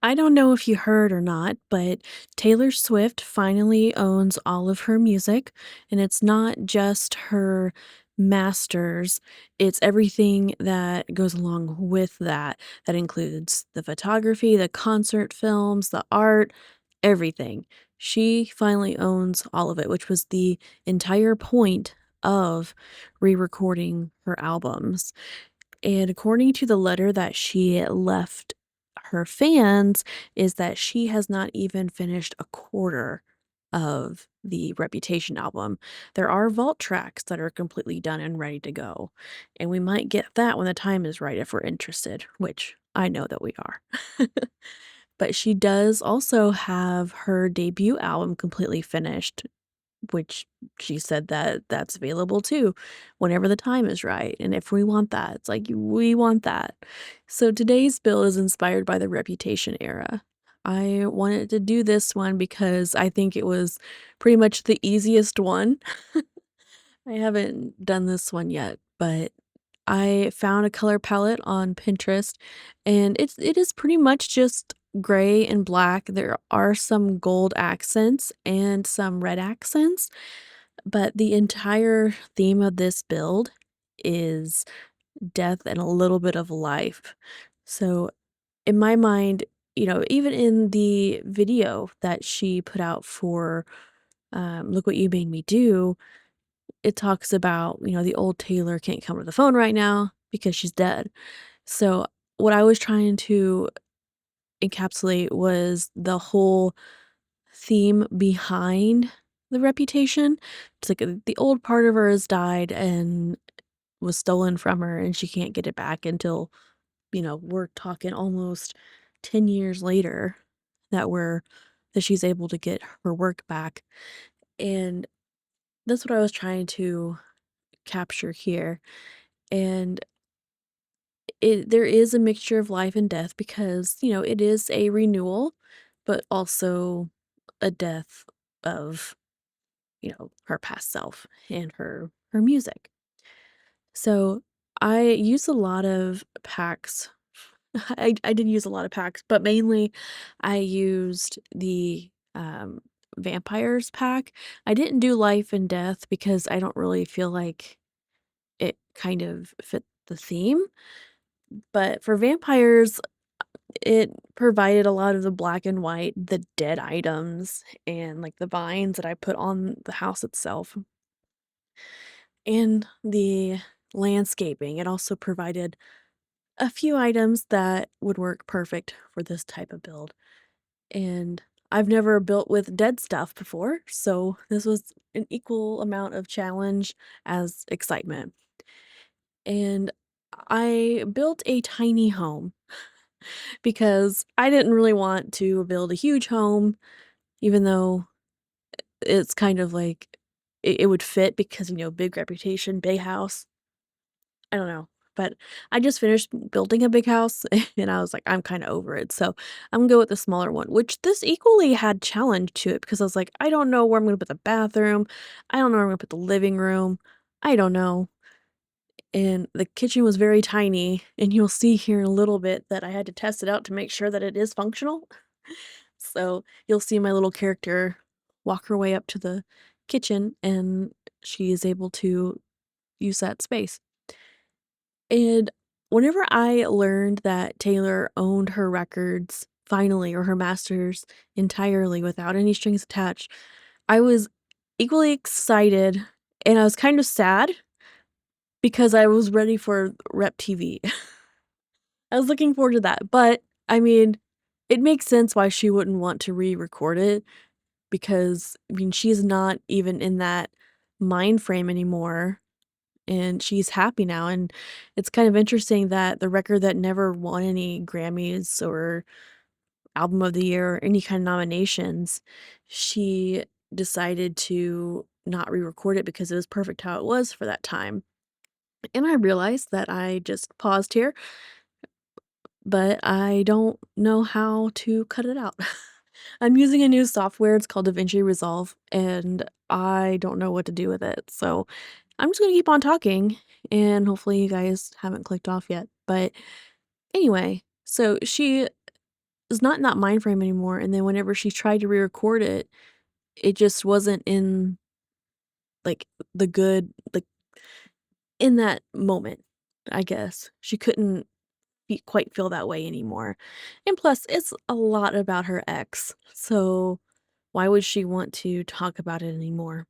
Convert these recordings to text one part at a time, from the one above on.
I don't know if you heard or not, but Taylor Swift finally owns all of her music, and it's not just her masters, it's everything that goes along with that. That includes the photography, the concert films, the art, everything. She finally owns all of it, which was the entire point of re-recording her albums. And according to the letter that she left her fans, is that she has not even finished a quarter of the Reputation album. There are vault tracks that are completely done and ready to go, and we might get that when the time is right if we're interested, which I know that we are. But she does also have her debut album completely finished, which she said that that's available too, whenever the time is right, and if we want that, it's like, we want that. So today's build is inspired by the Reputation era. I wanted to do this one because I think it was pretty much the easiest one. I haven't done this one yet, but I found a color palette on Pinterest, and it is pretty much just gray and black. There are some gold accents and some red accents, but the entire theme of this build is death and a little bit of life. So, in my mind, even in the video that she put out for, Look What You Made Me Do, it talks about, the old Taylor can't come to the phone right now because she's dead. So, what I was trying to encapsulate was the whole theme behind the Reputation. It's like, the old part of her has died and was stolen from her, and she can't get it back until, we're talking almost 10 years later that she's able to get her work back, and that's what I was trying to capture here, and there is a mixture of life and death because, it is a renewal, but also a death of, her past self and her music. So, I use a lot of packs. I did use a lot of packs, but mainly I used the, vampires pack. I didn't do life and death because I don't really feel like it kind of fit the theme, but for vampires, it provided a lot of the black and white, the dead items, and, like, the vines that I put on the house itself, and the landscaping. It also provided a few items that would work perfect for this type of build, and I've never built with dead stuff before, so this was an equal amount of challenge as excitement, and I built a tiny home because I didn't really want to build a huge home, even though it's kind of like it would fit because, big reputation, big house. I don't know, but I just finished building a big house and I was like, "I'm kinda over it," so I'm gonna go with the smaller one, which this equally had challenge to it because I was like, "I don't know where I'm gonna put the bathroom. I don't know where I'm gonna put the living room. I don't know." And the kitchen was very tiny, and you'll see here in a little bit that I had to test it out to make sure that it is functional. So, you'll see my little character walk her way up to the kitchen, and she is able to use that space. And whenever I learned that Taylor owned her records finally, or her masters entirely without any strings attached, I was equally excited, and I was kind of sad because I was ready for Rep TV. I was looking forward to that, but, I mean, it makes sense why she wouldn't want to re-record it because, I mean, she's not even in that mind frame anymore, and she's happy now, and it's kind of interesting that the record that never won any Grammys or Album of the Year or any kind of nominations, she decided to not re-record it because it was perfect how it was for that time, and I realized that I just paused here, but I don't know how to cut it out. I'm using a new software, it's called DaVinci Resolve, and I don't know what to do with it, so I'm just gonna keep on talking, and hopefully you guys haven't clicked off yet, but anyway, so she was not in that mind frame anymore, and then whenever she tried to re-record it, it just wasn't in, like, the good like, in that moment, I guess. She couldn't quite feel that way anymore, and plus, it's a lot about her ex, so why would she want to talk about it anymore?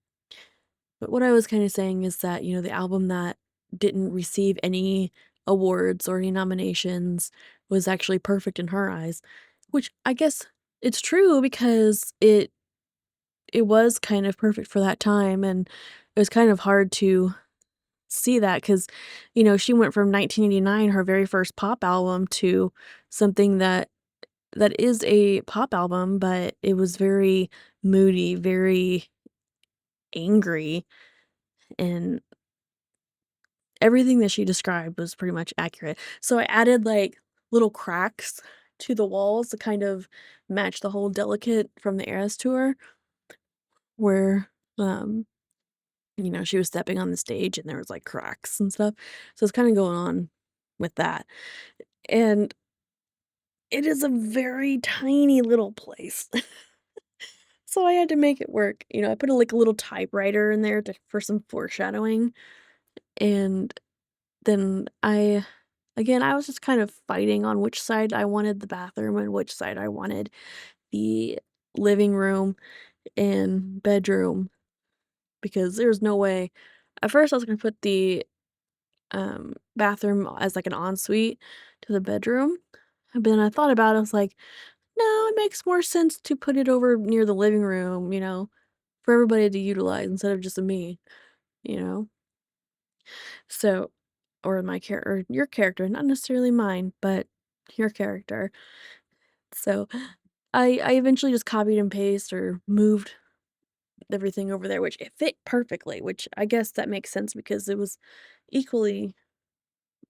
But what I was kinda saying is that, the album that didn't receive any awards or any nominations was actually perfect in her eyes, which I guess it's true because it was kind of perfect for that time, and it was kind of hard to see that because she went from 1989, her very first pop album, to something that is a pop album, but it was very moody, very angry, and everything that she described was pretty much accurate. So I added, like, little cracks to the walls to kind of match the whole Delicate from the Eras Tour where, um, she was stepping on the stage and there was, like, cracks and stuff. So it's kinda going on with that. And it is a very tiny little place. So I had to make it work. I put a little typewriter in there for some foreshadowing, and then I was just kind of fighting on which side I wanted the bathroom and which side I wanted the living room and bedroom because there's no way at first I was gonna put the, bathroom as, like, an ensuite to the bedroom, but then I thought about it, I was like, "No, it makes more sense to put it over near the living room, for everybody to utilize instead of just me," you know? So or or your character, not necessarily mine, but your character. So, I eventually just copied and paste or moved everything over there, which it fit perfectly, which I guess that makes sense because it was equally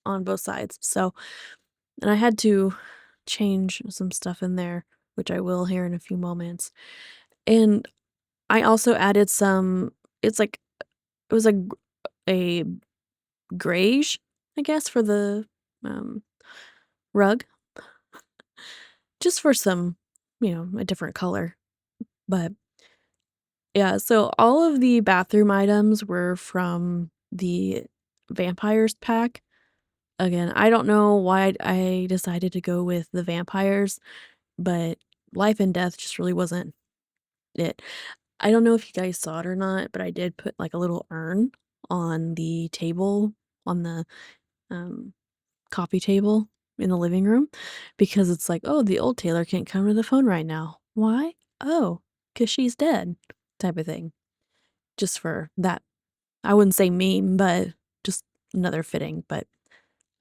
on both sides. So, and I had to change some stuff in there, which I will here in a few moments. And I also added some it's like it was a grayish, I guess, for the um rug, just for some, a different color. But yeah, so all of the bathroom items were from the vampires pack. Again, I don't know why I decided to go with the vampires, but life and death just really wasn't it. I don't know if you guys saw it or not, but I did put like a little urn on the table on the um coffee table in the living room because it's like, "Oh, the old Taylor can't come to the phone right now." "Why?" "Oh, 'cause she's dead," type of thing, just for that. I wouldn't say meme, but just another fitting, but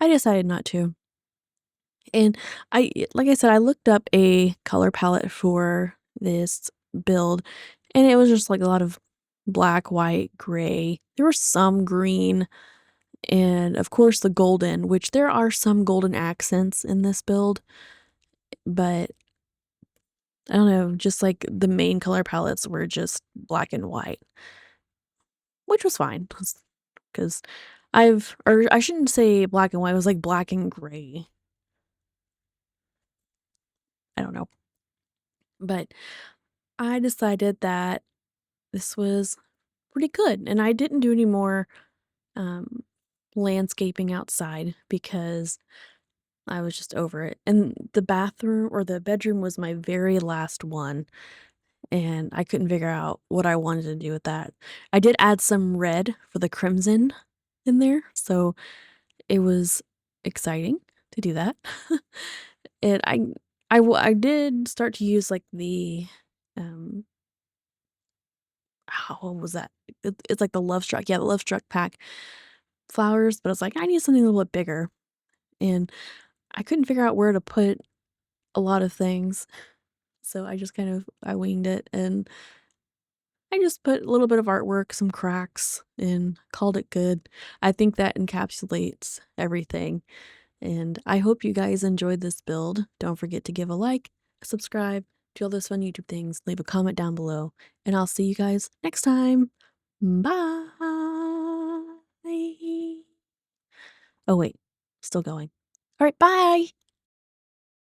I decided not to. And like I said, I looked up a color palette for this build, and it was just like a lot of black, white, gray. There was some green, and of course the golden, which there are some golden accents in this build, but I don't know, just like the main color palettes were just black and white, which was fine because or I shouldn't say black and white, it was like black and gray. I don't know. But I decided that this was pretty good, and I didn't do any more um, landscaping outside because I was just over it. And the bathroom or the bedroom was my very last one, and I couldn't figure out what I wanted to do with that. I did add some red for the crimson in there, so it was exciting to do that. And I did start to use like the um what was that? It's like the Love Struck, yeah, the Love Struck pack flowers, but I was like, I need something a little bit bigger, and I couldn't figure out where to put a lot of things, so I just kind of I winged it, and I just put a little bit of artwork, some cracks, and called it good. I think that encapsulates everything, and I hope you guys enjoyed this build. Don't forget to give a like, subscribe, do all those fun YouTube things, leave a comment down below, and I'll see you guys next time. Bye. Oh, wait, still going. All right, bye.